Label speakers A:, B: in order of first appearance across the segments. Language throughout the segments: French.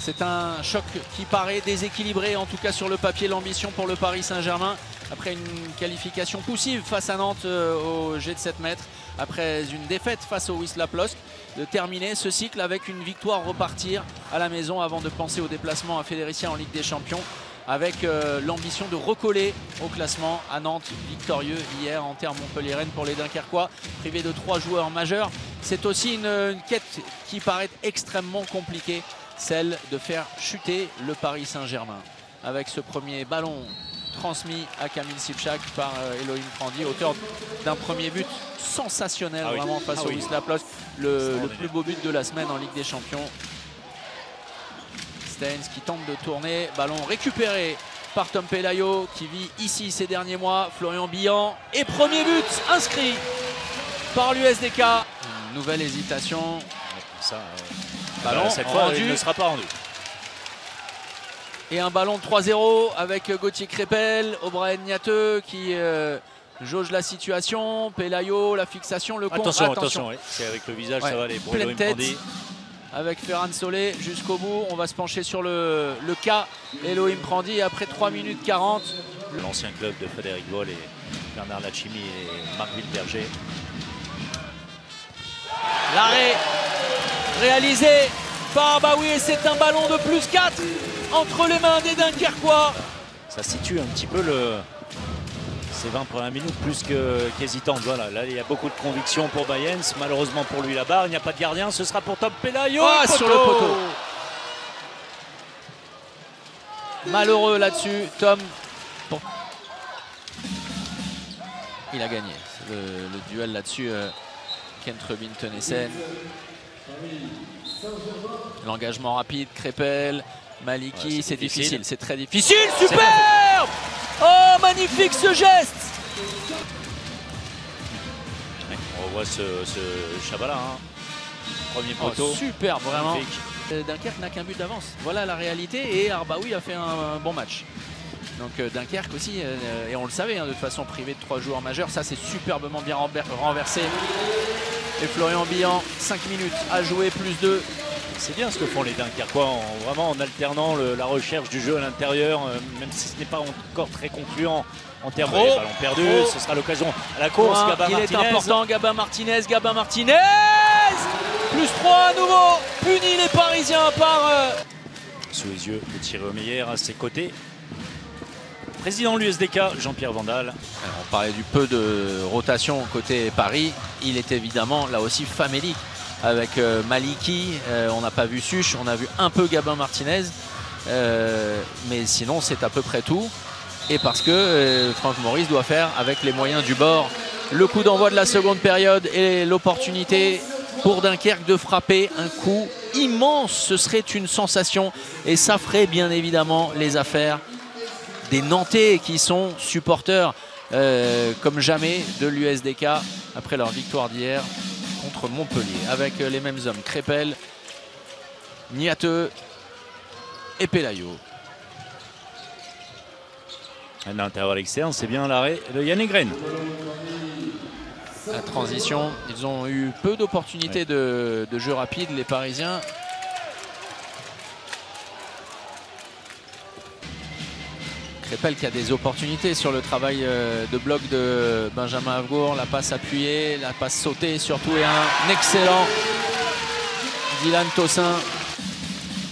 A: C'est un choc qui paraît déséquilibré, en tout cas sur le papier, l'ambition pour le Paris Saint-Germain. Après une qualification poussive face à Nantes au jet de 7 mètres, après une défaite face au Wisła Płock, de terminer ce cycle avec une victoire, repartir à la maison avant de penser au déplacement à Fédéricia en Ligue des Champions, avec l'ambition de recoller au classement à Nantes, victorieux hier en terre montpelliéraine pour les Dunkerquois, privés de 3 joueurs majeurs. C'est aussi une quête qui paraît extrêmement compliquée, celle de faire chuter le Paris Saint-Germain. Avec ce premier ballon transmis à Kamil Sipchak par Elohim Prandi, auteur d'un premier but sensationnel vraiment face au Wisła Płock, le plus beau but de la semaine en Ligue des Champions. Steins qui tente de tourner, ballon récupéré par Tom Pelayo qui vit ici ces derniers mois, Florian Billan, et premier but inscrit par l'USDK. Nouvelle hésitation.
B: Ça,
A: ballon
B: cette fois,
A: rendu.
B: il ne sera pas rendu.
A: Et un ballon de 3-0 avec Gauthier Crépel, O'Brien Niateux qui jauge la situation. Pelayo, la fixation, le contre.
B: Attention, oui. C'est avec le visage, ça va aller pour
A: pleine tête.
B: Prandi.
A: Avec Ferran Solé jusqu'au bout. On va se pencher sur le cas Elohim Prandi après 3 minutes 40.
B: L'ancien club de Frédéric Voll et Bernard Lachimi et Marc Villeberger.
A: L'arrêt réalisé par Arbaoui et c'est un ballon de plus 4 entre les mains des Dunkerquois.
B: Ça situe un petit peu ces 20 premières minutes plus qu'hésitantes. Voilà, là il y a beaucoup de conviction pour Bayens. Malheureusement pour lui là-bas, il n'y a pas de gardien. Ce sera pour Tom Pelayo.
A: Sur le poteau. Malheureux là-dessus, Tom. Bon. Il a gagné le duel là-dessus. Kent Rubin Tennyson. L'engagement rapide, Crépel, Maliki, c'est difficile, c'est très difficile. Superbe! Oh, magnifique ce geste!
B: On revoit ce Chabala, premier poteau.
A: Superbe, vraiment.
B: Magnifique.
A: Dunkerque n'a qu'un but d'avance. Voilà la réalité et Arbaoui a fait un bon match. Donc Dunkerque aussi, et on le savait, de toute façon privé de 3 joueurs majeurs, ça c'est superbement bien renversé. Et Florian Billan, 5 minutes à jouer, plus 2.
B: C'est bien ce que font les Dunkerquois, vraiment en alternant la recherche du jeu à l'intérieur, même si ce n'est pas encore très concluant en termes de ballons perdus. Ce sera l'occasion à la course. Gabin Martinez.
A: Il est important, Gabin Martinez. Plus 3 à nouveau, puni les Parisiens par...
B: Sous les yeux de Thierry Omeyer à ses côtés. Président de l'USDK, Jean-Pierre Vandal.
A: On parlait du peu de rotation côté Paris. Il est évidemment là aussi famélique avec Maliki. On n'a pas vu Such, on a vu un peu Gabin Martinez. Mais sinon, c'est à peu près tout. Et parce que Franck Maurice doit faire avec les moyens du bord le coup d'envoi de la seconde période et l'opportunité pour Dunkerque de frapper un coup immense. Ce serait une sensation et ça ferait bien évidemment les affaires des Nantais qui sont supporters comme jamais de l'USDK après leur victoire d'hier contre Montpellier. Avec les mêmes hommes, Crépel, Niateux et Pelayo.
B: Un intervalle externe, c'est bien l'arrêt de Yannick Green.
A: La transition, ils ont eu peu d'opportunités de jeu rapide, les Parisiens. Crépel qui a des opportunités sur le travail de bloc de Benjamin Avgour, la passe appuyée, la passe sautée surtout et un excellent Dylan Tossin.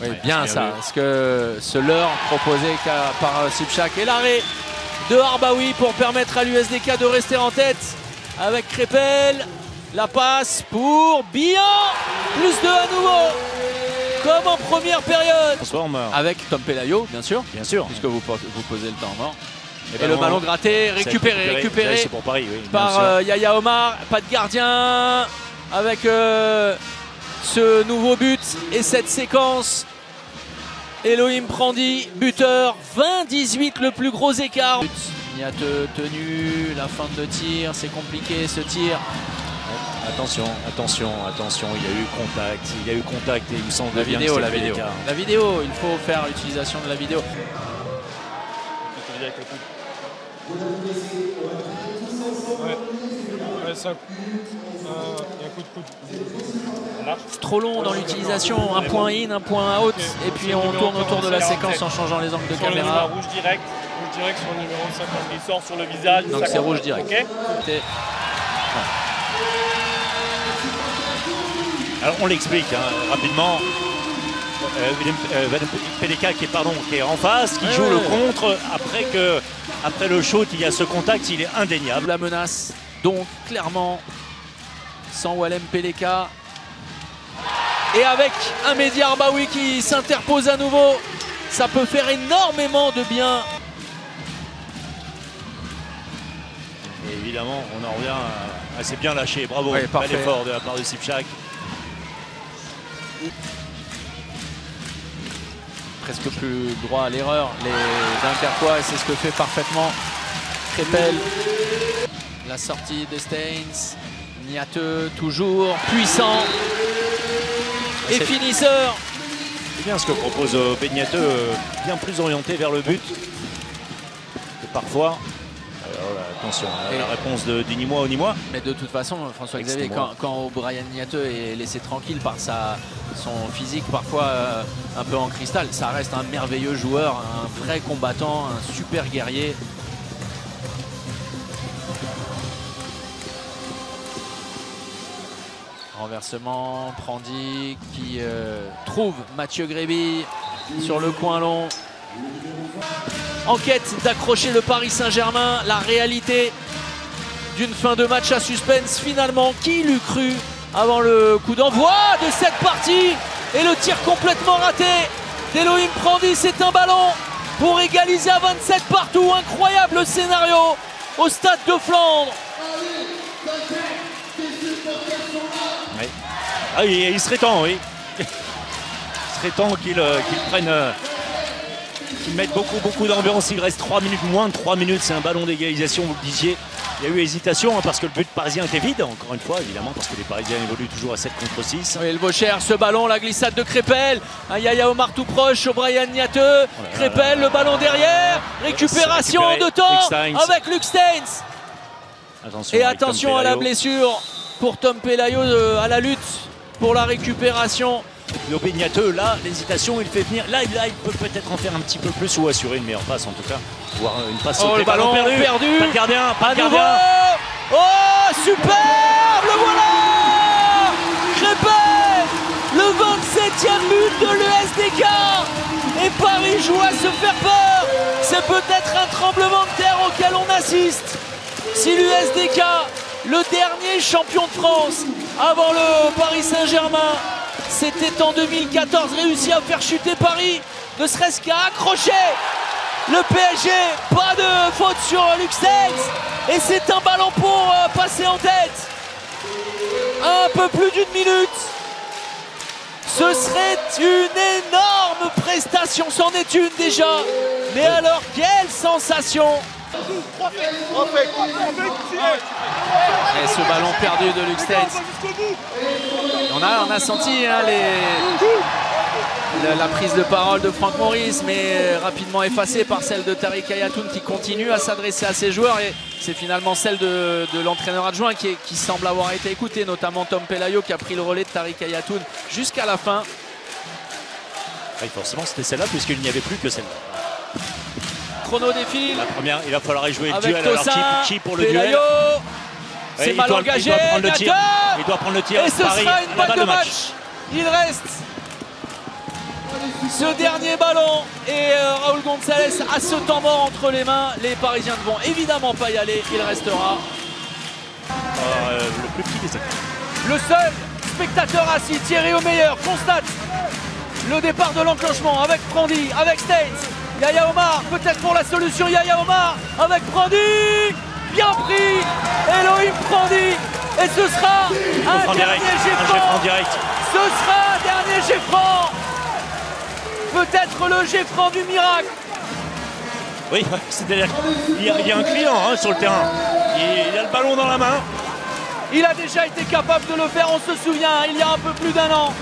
A: Oui, bien ça, parce que ce leurre proposé par Sipchak et l'arrêt de Arbaoui pour permettre à l'USDK de rester en tête avec Crépel. La passe pour Billan, plus 2 à nouveau. Comme en première période. Avec Tom Pelayo, bien sûr.
B: Bien sûr.
A: Puisque vous posez le temps mort. Et le ballon gratté, récupéré
B: pour Paris, oui,
A: par Yaya Omar. Pas de gardien. Avec ce nouveau but et cette séquence. Elohim Prandi, buteur. 20-18, le plus gros écart. Niateux tenu, la fin de tir, c'est compliqué ce tir.
B: Attention, il y a eu contact et il me semble
A: la
B: bien
A: vidéo,
B: que
A: la vidéo, il faut faire utilisation de la vidéo.
C: Ouais, ça. Il y a un coup de coude.
A: C'est trop long dans l'utilisation, un point in, un point out, et puis on tourne autour de la séquence en changeant les angles de caméra.
C: Rouge direct sur le numéro 50. Il sort sur le visage.
A: Donc c'est rouge direct.
C: Okay.
B: Alors on l'explique rapidement. PDK qui est en face, qui joue le contre. Après le shoot, il y a ce contact, il est indéniable.
A: La menace, donc clairement, sans Walem Peleka. Et avec un Mehdi Arbaoui qui s'interpose à nouveau, ça peut faire énormément de bien.
B: Et évidemment, on en revient à assez bien lâché. Bravo,
A: ouais,
B: bel effort de la part de Sipchak.
A: Presque plus droit à l'erreur, les Dunkerquois, et c'est ce que fait parfaitement Crépel. La sortie de Staines, Niateux toujours puissant et finisseur.
B: C'est bien ce que propose Benyateux, bien plus orienté vers le but que parfois. Alors là, attention, la réponse de Nîmois au Nîmois.
A: Mais de toute façon, François-Xavier, quand Brian Niateux est laissé tranquille par son physique parfois un peu en cristal, ça reste un merveilleux joueur, un vrai combattant, un super guerrier. Renversement, Prandi qui trouve Mathieu Gréby sur le coin long. En quête d'accrocher le Paris Saint-Germain, la réalité d'une fin de match à suspense finalement. Qui l'eût cru avant le coup d'envoi de cette partie? Et le tir complètement raté d'Elohim Prandi, c'est un ballon pour égaliser à 27 partout. Incroyable scénario au stade de Flandre.
B: Oui. Ah, il serait temps, oui. Il serait temps qu'il prenne... Qu'ils mettent beaucoup d'ambiance. Il reste 3 minutes, moins de 3 minutes. C'est un ballon d'égalisation, vous le disiez. Il y a eu hésitation parce que le but parisien était vide, encore une fois, évidemment, parce que les Parisiens évoluent toujours à 7 contre 6.
A: Oui, le vaut cher, ce ballon, la glissade de Crépel. Un Yaya Omar tout proche, au Brian Niateux. Crépel, le ballon derrière. Récupération en 2 temps avec Luc Staines. Et attention à la blessure pour Tom Pelayo à la lutte pour la récupération.
B: Le Benyateux, là, l'hésitation, il fait venir. Là, il peut peut-être en faire un petit peu plus ou assurer une meilleure passe en tout cas. Voir une passe
A: le ballon perdu.
B: Pas de gardien, pas de gardien.
A: Oh, superbe, le voilà. Crépel, le 27e but de l'USDK. Et Paris joue à se faire peur. C'est peut-être un tremblement de terre auquel on assiste. Si l'USDK, le dernier champion de France avant le Paris Saint-Germain, c'était en 2014 réussi à faire chuter Paris, ne serait-ce qu'à accrocher le PSG. Pas de faute sur Luc Staines. Et c'est un ballon pour passer en tête. Un peu plus d'1 minute. Ce serait une énorme prestation, c'en est une déjà. Mais alors, quelle sensation! Et ce ballon perdu de Luc Staines. On a senti la prise de parole de Franck Maurice, mais rapidement effacée par celle de Tariq Ayatoun qui continue à s'adresser à ses joueurs. Et c'est finalement celle de l'entraîneur adjoint qui semble avoir été écouté, notamment Tom Pelayo qui a pris le relais de Tariq Ayatoun jusqu'à la fin.
B: Oui, forcément c'était celle-là puisqu'il n'y avait plus que celle-là.
A: Chrono défile.
B: La première, il va falloir y jouer le
A: avec
B: duel.
A: Tosin,
B: alors qui pour le
A: Pelayo.
B: duel?
A: C'est mal engagé.
B: Il doit prendre le tir.
A: Et ce
B: Paris,
A: sera une balle de match. Il reste ce dernier ballon et Raúl González a ce temps mort entre les mains. Les Parisiens ne vont évidemment pas y aller. Il restera
B: le plus petit des acteurs.
A: Le seul spectateur assis, Thierry Omeyer, constate le départ de l'enclenchement avec Prandi, avec Staines. Yaya Omar, peut-être pour la solution, Yaya Omar avec Prandi. Bien pris, Elohim Prandi. Et ce sera un dernier jet
B: direct.
A: Ce sera un dernier jet franc. Peut-être le jet franc du miracle.
B: Oui, il y a un client sur le terrain. Il a le ballon dans la main.
A: Il a déjà été capable de le faire, on se souvient, il y a un peu plus d'1 an.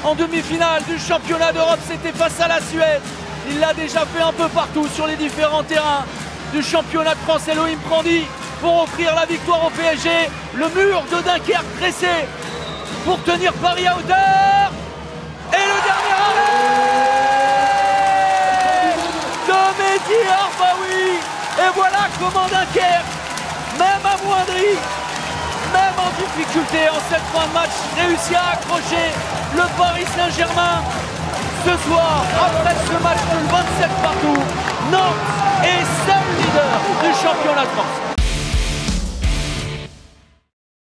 A: En demi-finale du championnat d'Europe, c'était face à la Suède. Il l'a déjà fait un peu partout sur les différents terrains du championnat de France. Elohim Prandi
D: pour offrir la victoire au PSG. Le mur de Dunkerque dressé pour tenir Paris à hauteur. Et le dernier arrêt de Mehdi Arbaoui. Et voilà comment Dunkerque, même amoindri, même en difficulté en cette fin de match, réussit à accrocher le Paris Saint-Germain. Ce soir, après ce match de 27 partout, Nantes est seul leader du championnat de France.